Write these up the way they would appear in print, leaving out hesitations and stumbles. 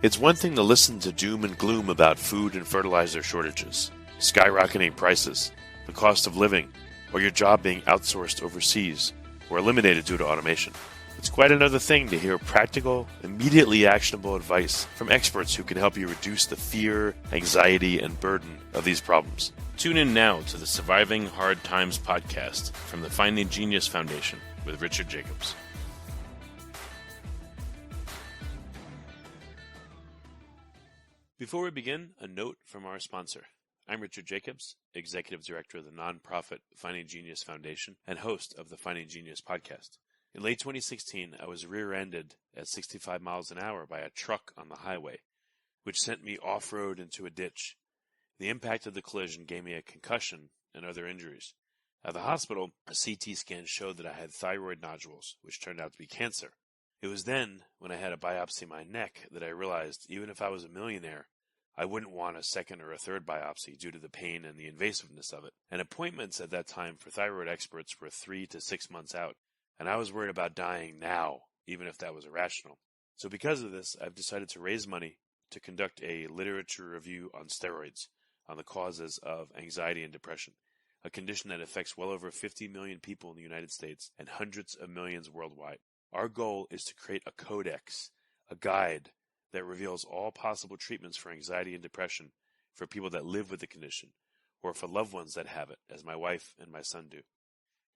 It's one thing to listen to doom and gloom about food and fertilizer shortages, skyrocketing prices, the cost of living, or your job being outsourced overseas or eliminated due to automation. It's quite another thing to hear practical, immediately actionable advice from experts who can help you reduce the fear, anxiety, and burden of these problems. Tune in now to the Surviving Hard Times podcast from the Finding Genius Foundation with Richard Jacobs. Before we begin, a note from our sponsor. I'm Richard Jacobs, Executive Director of the nonprofit Finding Genius Foundation and host of the Finding Genius podcast. In late 2016, I was rear-ended at 65 miles an hour by a truck on the highway, which sent me off-road into a ditch. The impact of the collision gave me a concussion and other injuries. At the hospital, a CT scan showed that I had thyroid nodules, which turned out to be cancer. It was then, when I had a biopsy of my neck, that I realized even if I was a millionaire, I wouldn't want a second or a third biopsy due to the pain and the invasiveness of it. And appointments at that time for thyroid experts were 3 to 6 months out, and I was worried about dying now, even if that was irrational. So because of this, I've decided to raise money to conduct a literature review on steroids, on the causes of anxiety and depression, a condition that affects well over 50 million people in the United States and hundreds of millions worldwide. Our goal is to create a codex, a guide that reveals all possible treatments for anxiety and depression for people that live with the condition or for loved ones that have it, as my wife and my son do.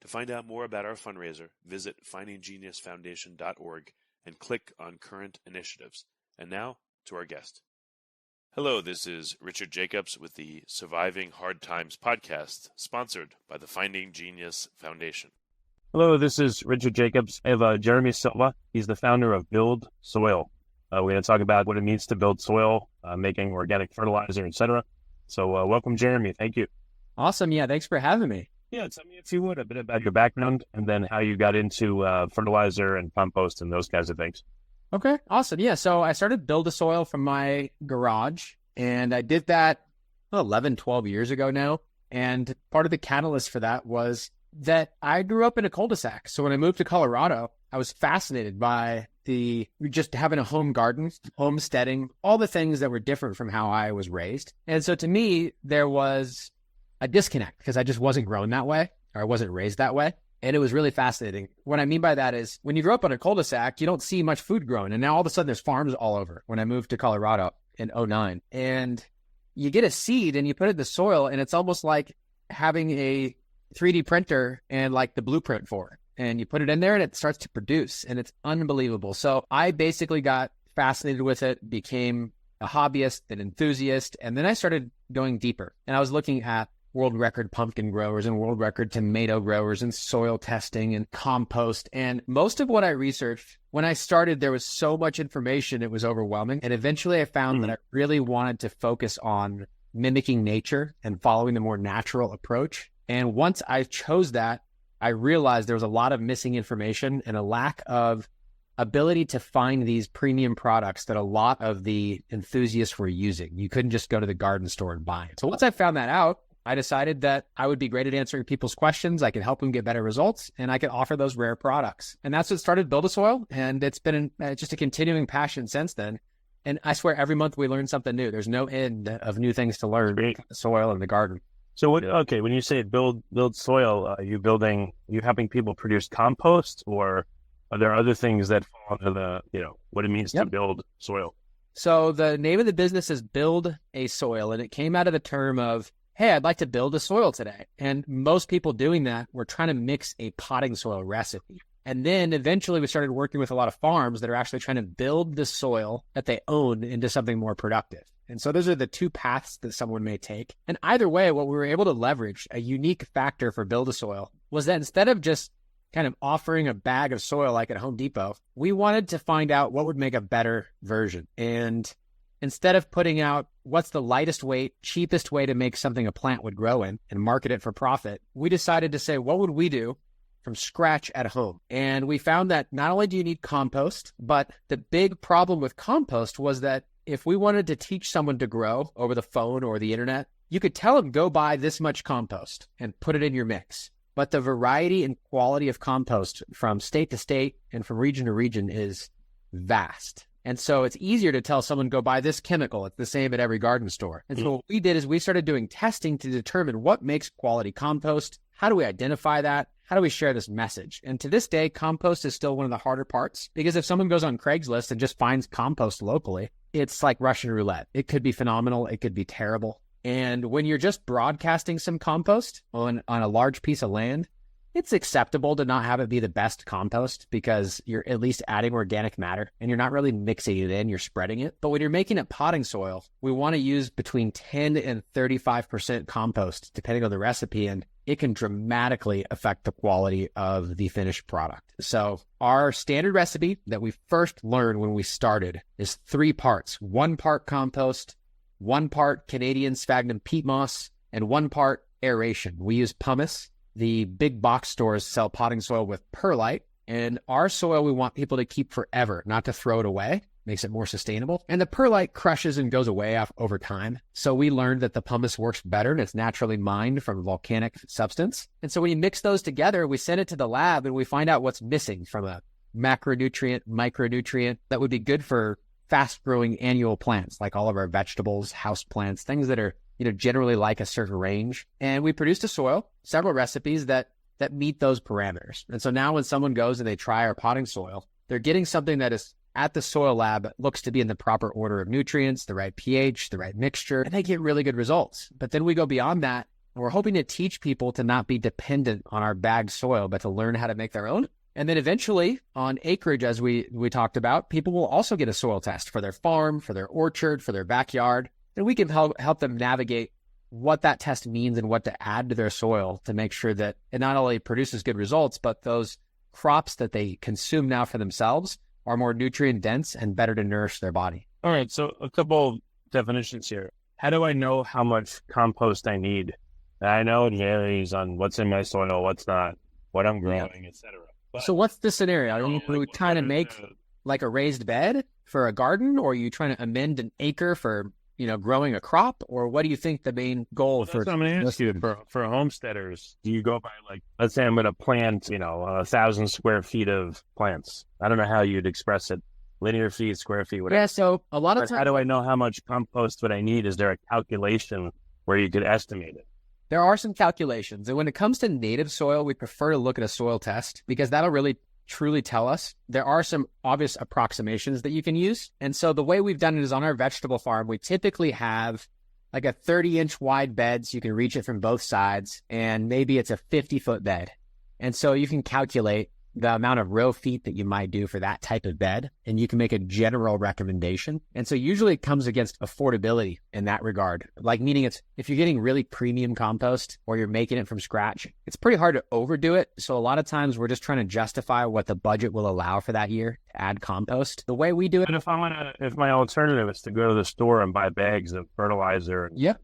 To find out more about our fundraiser, visit findinggeniusfoundation.org and click on current initiatives. And now to our guest. Hello, this is Richard Jacobs with the Surviving Hard Times podcast, sponsored by the Finding Genius Foundation. Hello, this is Richard Jacobs. I have Jeremy Silva. He's the founder of BuildASoil. We're going to talk about what it means to build soil, making organic fertilizer, etc. So welcome, Jeremy. Thank you. Awesome. Yeah, thanks for having me. Yeah, tell me, if you would, a bit about your background and then how you got into fertilizer and compost and those kinds of things. Okay, awesome. Yeah, so I started BuildASoil from my garage, and I did that 11, 12 years ago now. And part of the catalyst for that was that I grew up in a cul-de-sac. So when I moved to Colorado, I was fascinated by just having a home garden, homesteading, all the things that were different from how I was raised. And so to me, there was a disconnect because I just wasn't grown that way, or I wasn't raised that way. And it was really fascinating. What I mean by that is when you grow up on a cul-de-sac, you don't see much food growing. And now all of a sudden there's farms all over when I moved to Colorado in 2009. And you get a seed and you put it in the soil, and it's almost like having a 3D printer and like the blueprint for it. And you put it in there and it starts to produce, and it's unbelievable. So I basically got fascinated with it, became a hobbyist, an enthusiast, and then I started going deeper. And I was looking at world record pumpkin growers and world record tomato growers and soil testing and compost. And most of what I researched, when I started, there was so much information, it was overwhelming. And eventually I found that I really wanted to focus on mimicking nature and following the more natural approach. And once I chose that, I realized there was a lot of missing information and a lack of ability to find these premium products that a lot of the enthusiasts were using. You couldn't just go to the garden store and buy it. So once I found that out, I decided that I would be great at answering people's questions. I could help them get better results, and I could offer those rare products. And that's what started BuildASoil, and it's been just a continuing passion since then. And I swear every month we learn something new. There's no end of new things to learn about the soil and the garden. So when you say build soil, are you helping people produce compost, or are there other things that fall under what it means to build soil? So the name of the business is BuildASoil, and it came out of the term of, hey, I'd like to build a soil today. And most people doing that were trying to mix a potting soil recipe. And then eventually we started working with a lot of farms that are actually trying to build the soil that they own into something more productive. And so those are the two paths that someone may take. And either way, what we were able to leverage, a unique factor for BuildASoil, was that instead of just kind of offering a bag of soil like at Home Depot, we wanted to find out what would make a better version. And instead of putting out what's the lightest weight, cheapest way to make something a plant would grow in and market it for profit, we decided to say, what would we do from scratch at home? And we found that not only do you need compost, but the big problem with compost was that if we wanted to teach someone to grow over the phone or the internet, you could tell them, go buy this much compost and put it in your mix. But the variety and quality of compost from state to state and from region to region is vast. And so it's easier to tell someone, go buy this chemical. It's the same at every garden store. And so what we did is we started doing testing to determine what makes quality compost. How do we identify that? How do we share this message? And to this day, compost is still one of the harder parts, because if someone goes on Craigslist and just finds compost locally, it's like Russian roulette. It could be phenomenal. It could be terrible. And when you're just broadcasting some compost on a large piece of land, it's acceptable to not have it be the best compost, because you're at least adding organic matter and you're not really mixing it in, you're spreading it. But when you're making it potting soil, we want to use between 10 and 35% compost, depending on the recipe, and it can dramatically affect the quality of the finished product. So our standard recipe that we first learned when we started is 3 parts: 1 part compost, 1 part Canadian sphagnum peat moss, and 1 part aeration. We use pumice. The big box stores sell potting soil with perlite, and our soil we want people to keep forever, not to throw it away. Makes it more sustainable. And the perlite crushes and goes away over time. So we learned that the pumice works better and it's naturally mined from a volcanic substance. And so when you mix those together, we send it to the lab and we find out what's missing from a macronutrient, micronutrient that would be good for fast-growing annual plants, like all of our vegetables, house plants, things that are generally like a certain range. And we produced a soil, several recipes that meet those parameters. And so now when someone goes and they try our potting soil, they're getting something that is at the soil lab, looks to be in the proper order of nutrients, the right pH, the right mixture, and they get really good results. But then we go beyond that, and we're hoping to teach people to not be dependent on our bagged soil, but to learn how to make their own. And then eventually on acreage, as we talked about, people will also get a soil test for their farm, for their orchard, for their backyard. And we can help them navigate what that test means and what to add to their soil to make sure that it not only produces good results, but those crops that they consume now for themselves are more nutrient dense and better to nourish their body. All right. So a couple definitions here. How do I know how much compost I need? I know it varies on what's in my soil, what's not, what I'm growing, etc. So what's the scenario? Are you trying to make like a raised bed for a garden, or are you trying to amend an acre for growing a crop, or what do you think the main goal for? That's what I'm going to ask you. For homesteaders, do you go by, like, let's say I'm going to plant, 1,000 square feet of plants. I don't know how you'd express it. Linear feet, square feet, whatever. Yeah, so a lot of times. How do I know how much compost would I need? Is there a calculation where you could estimate it? There are some calculations. And when it comes to native soil, we prefer to look at a soil test, because that'll really truly tell us. There are some obvious approximations that you can use. And so the way we've done it is on our vegetable farm, we typically have like a 30-inch wide bed, so you can reach it from both sides, and maybe it's a 50-foot bed. And so you can calculate the amount of row feet that you might do for that type of bed, and you can make a general recommendation. And so usually it comes against affordability in that regard. Like, meaning it's, if you're getting really premium compost or you're making it from scratch, it's pretty hard to overdo it. So a lot of times we're just trying to justify what the budget will allow for that year to add compost. The way we do it. But if my alternative is to go to the store and buy bags of fertilizer, and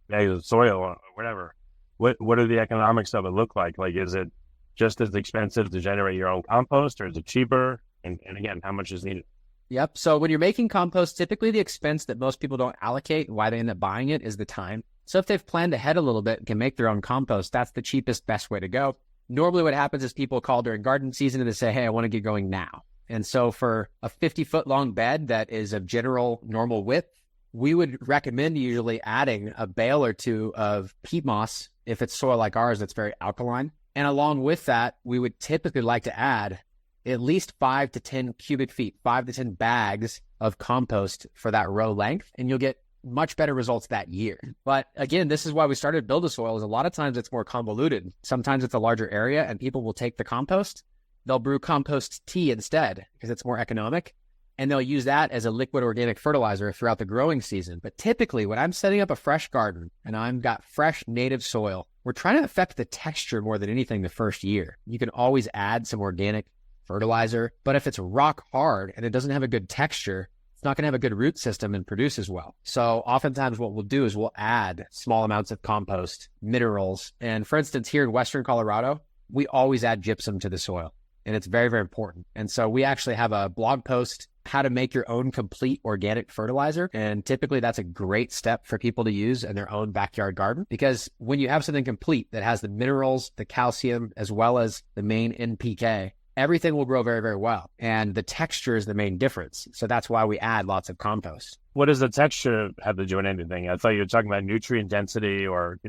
bags of soil or whatever, what do the economics of it look like? Like, is it just as expensive to generate your own compost, or is it cheaper? And again, how much is needed? Yep. So when you're making compost, typically the expense that most people don't allocate, why they end up buying it, is the time. So if they've planned ahead a little bit and can make their own compost, that's the cheapest, best way to go. Normally what happens is people call during garden season and they say, hey, I want to get going now. And so for a 50-foot long bed that is of general normal width, we would recommend usually adding a bale or two of peat moss if it's soil like ours that's very alkaline. And along with that, we would typically like to add at least 5 to 10 cubic feet, 5 to 10 bags of compost for that row length, and you'll get much better results that year. But again, this is why we started BuildASoil, is a lot of times it's more convoluted. Sometimes it's a larger area and people will take the compost, they'll brew compost tea instead because it's more economic, and they'll use that as a liquid organic fertilizer throughout the growing season. But typically when I'm setting up a fresh garden and I've got fresh native soil, we're trying to affect the texture more than anything the first year. You can always add some organic fertilizer, but if it's rock hard and it doesn't have a good texture, it's not going to have a good root system and produce as well. So oftentimes what we'll do is we'll add small amounts of compost, minerals. And for instance, here in Western Colorado, we always add gypsum to the soil, and it's very, very important. And so we actually have a blog post, how to make your own complete organic fertilizer. And typically that's a great step for people to use in their own backyard garden, because when you have something complete that has the minerals, the calcium, as well as the main NPK, everything will grow very, very well. And the texture is the main difference. So that's why we add lots of compost. What does the texture have to do with anything? I thought you were talking about nutrient density or,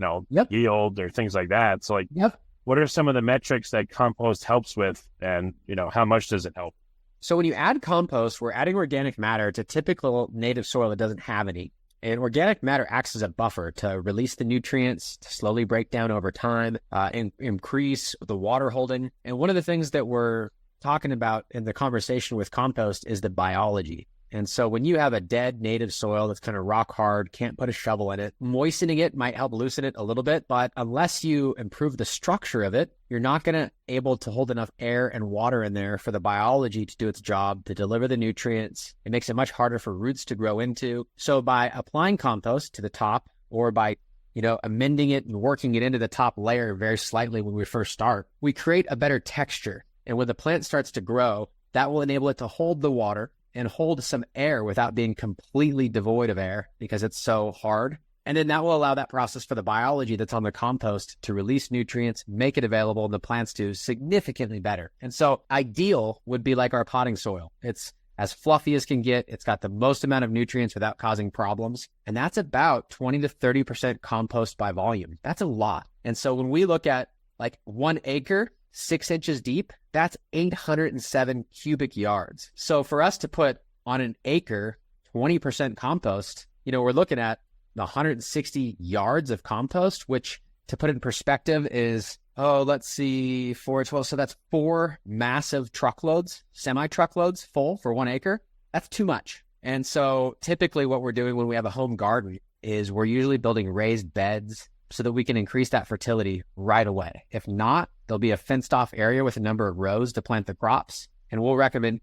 yield or things like that. So what are some of the metrics that compost helps with, and, how much does it help? So when you add compost, we're adding organic matter to typical native soil that doesn't have any. And organic matter acts as a buffer to release the nutrients, to slowly break down over time, and increase the water holding. And one of the things that we're talking about in the conversation with compost is the biology. And so when you have a dead native soil that's kind of rock hard, can't put a shovel in it, moistening it might help loosen it a little bit, but unless you improve the structure of it, you're not going to able to hold enough air and water in there for the biology to do its job, to deliver the nutrients. It makes it much harder for roots to grow into. So by applying compost to the top, or by amending it and working it into the top layer very slightly when we first start, we create a better texture. And when the plant starts to grow, that will enable it to hold the water and hold some air without being completely devoid of air because it's so hard. And then that will allow that process for the biology that's on the compost to release nutrients, make it available, and the plants do significantly better. And so ideal would be like our potting soil. It's as fluffy as can get. It's got the most amount of nutrients without causing problems. And that's about 20 to 30% compost by volume. That's a lot. And so when we look at like 1 acre, 6 inches deep, that's 807 cubic yards. So for us to put on an acre 20% compost, we're looking at 160 yards of compost, which, to put it in perspective, is, 412. So that's 4 massive truckloads, semi-truckloads full for 1 acre. That's too much. And so typically what we're doing when we have a home garden is we're usually building raised beds so that we can increase that fertility right away. If not, there'll be a fenced off area with a number of rows to plant the crops. And we'll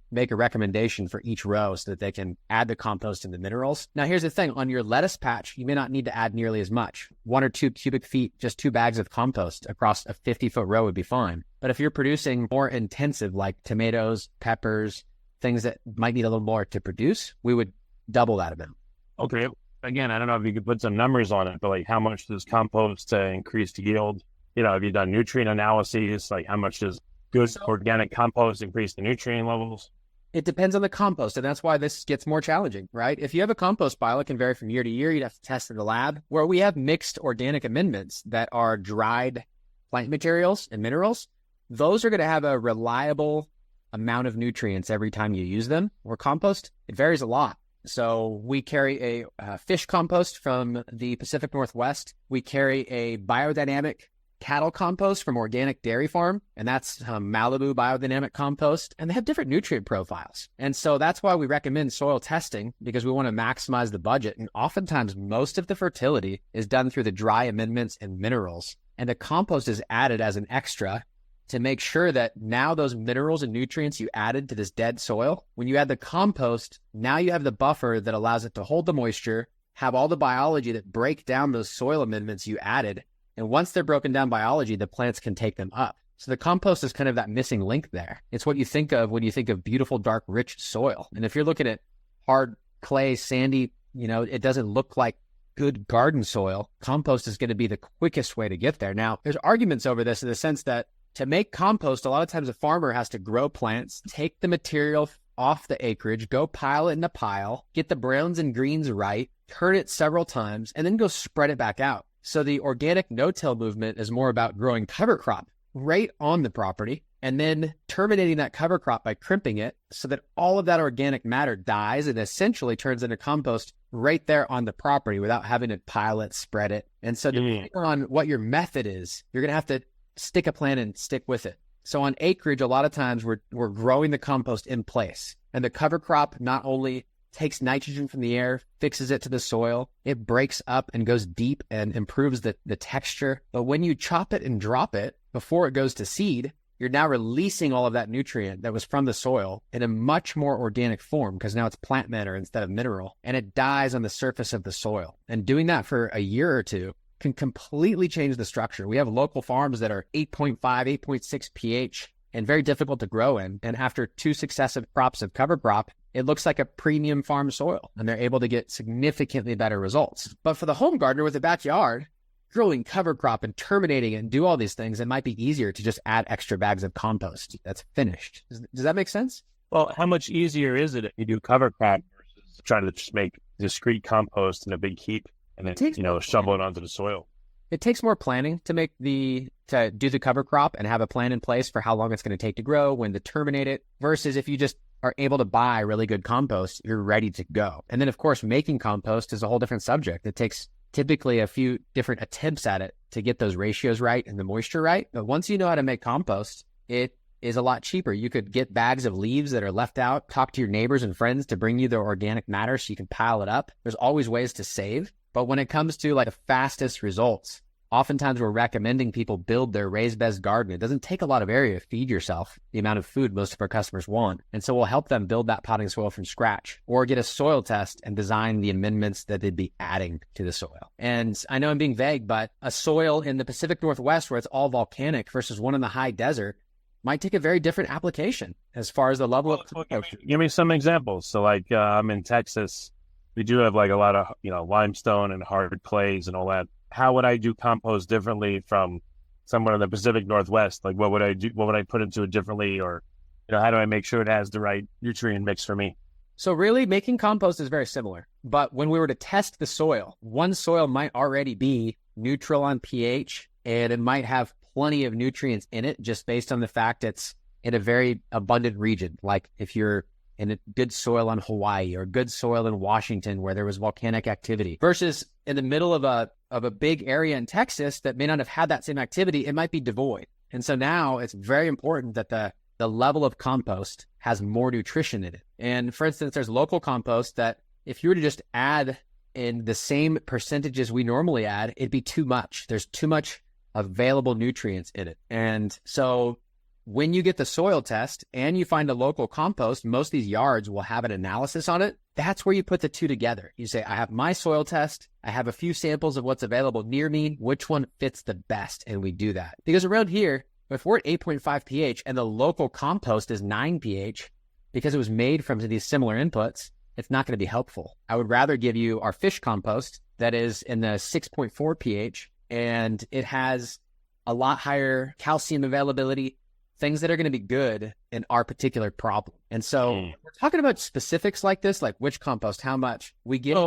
make a recommendation for each row so that they can add the compost and the minerals. Now, here's the thing. On your lettuce patch, you may not need to add nearly as much. 1 or 2 cubic feet, just 2 bags of compost across a 50-foot row would be fine. But if you're producing more intensive, like tomatoes, peppers, things that might need a little more to produce, we would double that amount. Okay. Again, I don't know if you could put some numbers on it, but like how much does compost increase yield? Have you done nutrient analyses? Like how much does good organic compost increase the nutrient levels? It depends on the compost, and that's why this gets more challenging, right? If you have a compost pile, it can vary from year to year. You'd have to test in the lab. Where we have mixed organic amendments that are dried plant materials and minerals, those are going to have a reliable amount of nutrients every time you use them. Where compost, it varies a lot. So we carry a fish compost from the Pacific Northwest. We carry a biodynamic cattle compost from Organic Dairy Farm, and that's Malibu biodynamic compost, and they have different nutrient profiles. And so that's why we recommend soil testing, because we want to maximize the budget. And oftentimes most of the fertility is done through the dry amendments and minerals, and the compost is added as an extra to make sure that now those minerals and nutrients you added to this dead soil, when you add the compost, now you have the buffer that allows it to hold the moisture, have all the biology that break down those soil amendments you added. And once they're broken down biology, the plants can take them up. So the compost is kind of that missing link there. It's what you think of when you think of beautiful, dark, rich soil. And if you're looking at hard, clay, sandy, it doesn't look like good garden soil, compost is going to be the quickest way to get there. Now, there's arguments over this in the sense that to make compost, a lot of times a farmer has to grow plants, take the material off the acreage, go pile it in a pile, get the browns and greens right, turn it several times, and then go spread it back out. So the organic no-till movement is more about growing cover crop right on the property and then terminating that cover crop by crimping it so that all of that organic matter dies and essentially turns into compost right there on the property without having to pile it, spread it. And so depending on what your method is, you're going to have to stick a plant and stick with it. So on acreage, a lot of times we're growing the compost in place, and the cover crop not only takes nitrogen from the air, fixes it to the soil, it breaks up and goes deep and improves the texture. But when you chop it and drop it before it goes to seed, you're now releasing all of that nutrient that was from the soil in a much more organic form, because now it's plant matter instead of mineral, and it dies on the surface of the soil. And doing that for a year or two can completely change the structure. We have local farms that are 8.5, 8.6 pH and very difficult to grow in. And after 2 successive crops of cover crop, it looks like a premium farm soil, and they're able to get significantly better results. But for the home gardener with a backyard, growing cover crop and terminating it and do all these things, it might be easier to just add extra bags of compost that's finished. Does that make sense? Well, how much easier is it if you do cover crop versus trying to just make discrete compost in a big heap and then, shovel it onto the soil? It takes more planning to do the cover crop and have a plan in place for how long it's going to take to grow, when to terminate it, versus if you just are able to buy really good compost, you're ready to go. And then, of course, making compost is a whole different subject. It takes typically a few different attempts at it to get those ratios right and the moisture right. But once you know how to make compost, it is a lot cheaper. You could get bags of leaves that are left out, talk to your neighbors and friends to bring you the organic matter so you can pile it up. There's always ways to save. But when it comes to like the fastest results, oftentimes we're recommending people build their raised bed garden. It doesn't take a lot of area to feed yourself the amount of food most of our customers want. And so we'll help them build that potting soil from scratch, or get a soil test and design the amendments that they'd be adding to the soil. And I know I'm being vague, but a soil in the Pacific Northwest where it's all volcanic versus one in the high desert might take a very different application as far as the level of... Give me some examples. So like I'm in Texas. We do have like a lot of, limestone and hard clays and all that. How would I do compost differently from somewhere in the Pacific Northwest? Like what would I do? What would I put into it differently? Or, how do I make sure it has the right nutrient mix for me? So really making compost is very similar, but when we were to test the soil, one soil might already be neutral on pH, and it might have plenty of nutrients in it just based on the fact it's in a very abundant region. Like if you're in a good soil on Hawaii or good soil in Washington where there was volcanic activity, versus in the middle of a big area in Texas that may not have had that same activity, it might be devoid. And so now it's very important that the level of compost has more nutrition in it. And for instance, there's local compost that if you were to just add in the same percentages we normally add, it'd be too much. There's too much available nutrients in it. And so when you get the soil test and you find a local compost, most of these yards will have an analysis on it. That's where you put the two together. You say, I have my soil test. I have a few samples of what's available near me. Which one fits the best? And we do that. Because around here, if we're at 8.5 pH and the local compost is 9 pH, because it was made from these similar inputs, it's not going to be helpful. I would rather give you our fish compost that is in the 6.4 pH, and it has a lot higher calcium availability, things that are going to be good in our particular problem. And so we're talking about specifics like this, like which compost, how much we get.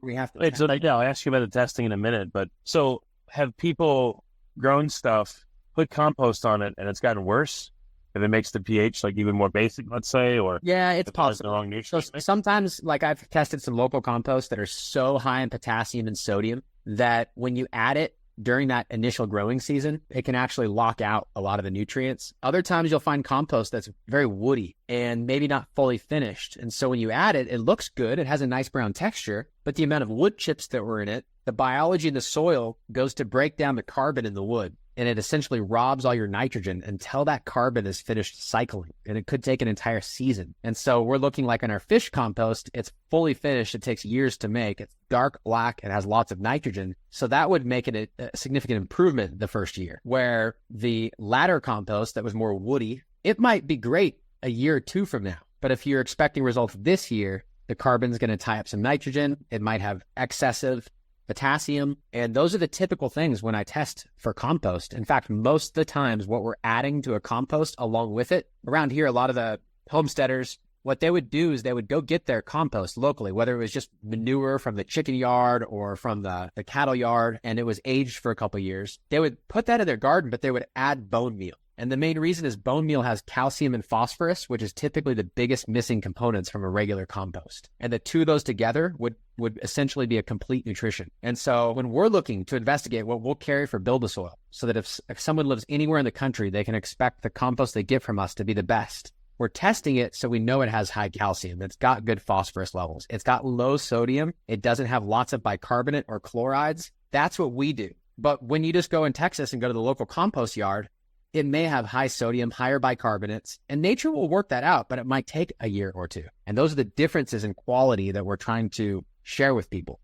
We have to. So I'll ask you about the testing in a minute, but so have people grown stuff, put compost on it, and it's gotten worse? If it makes the pH like even more basic, let's say, or yeah, it's possible. The wrong nutrients. So sometimes, like I've tested some local compost that are so high in potassium and sodium that when you add it during that initial growing season, it can actually lock out a lot of the nutrients. Other times you'll find compost that's very woody and maybe not fully finished. And so when you add it, it looks good. It has a nice brown texture, but the amount of wood chips that were in it, the biology in the soil goes to break down the carbon in the wood. And it essentially robs all your nitrogen until that carbon is finished cycling. And it could take an entire season. And so we're looking like in our fish compost, it's fully finished. It takes years to make. It's dark black and has lots of nitrogen. So that would make it a significant improvement the first year. Where the latter compost that was more woody, it might be great a year or two from now. But if you're expecting results this year, the carbon's going to tie up some nitrogen. It might have excessive potassium. And those are the typical things when I test for compost. In fact, most of the times what we're adding to a compost along with it, around here, a lot of the homesteaders, what they would do is they would go get their compost locally, whether it was just manure from the chicken yard or from the cattle yard, and it was aged for a couple of years. They would put that in their garden, but they would add bone meal. And the main reason is bone meal has calcium and phosphorus, which is typically the biggest missing components from a regular compost. And the two of those together would essentially be a complete nutrition. And so when we're looking to investigate what we'll carry for BuildASoil, so that if someone lives anywhere in the country, they can expect the compost they get from us to be the best. We're testing it so we know it has high calcium. It's got good phosphorus levels. It's got low sodium. It doesn't have lots of bicarbonate or chlorides. That's what we do. But when you just go in Texas and go to the local compost yard, it may have high sodium, higher bicarbonates, and nature will work that out, but it might take a year or two. And those are the differences in quality that we're trying to share with people.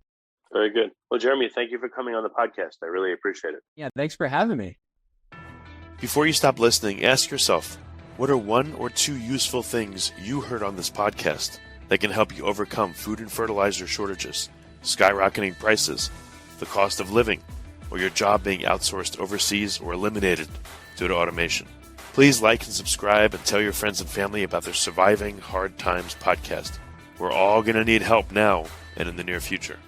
Very good. Well, Jeremy, thank you for coming on the podcast. I really appreciate it. Yeah, thanks for having me. Before you stop listening, ask yourself, what are one or two useful things you heard on this podcast that can help you overcome food and fertilizer shortages, skyrocketing prices, the cost of living, or your job being outsourced overseas or eliminated due to automation. Please like and subscribe and tell your friends and family about the Surviving Hard Times podcast. We're all going to need help now and in the near future.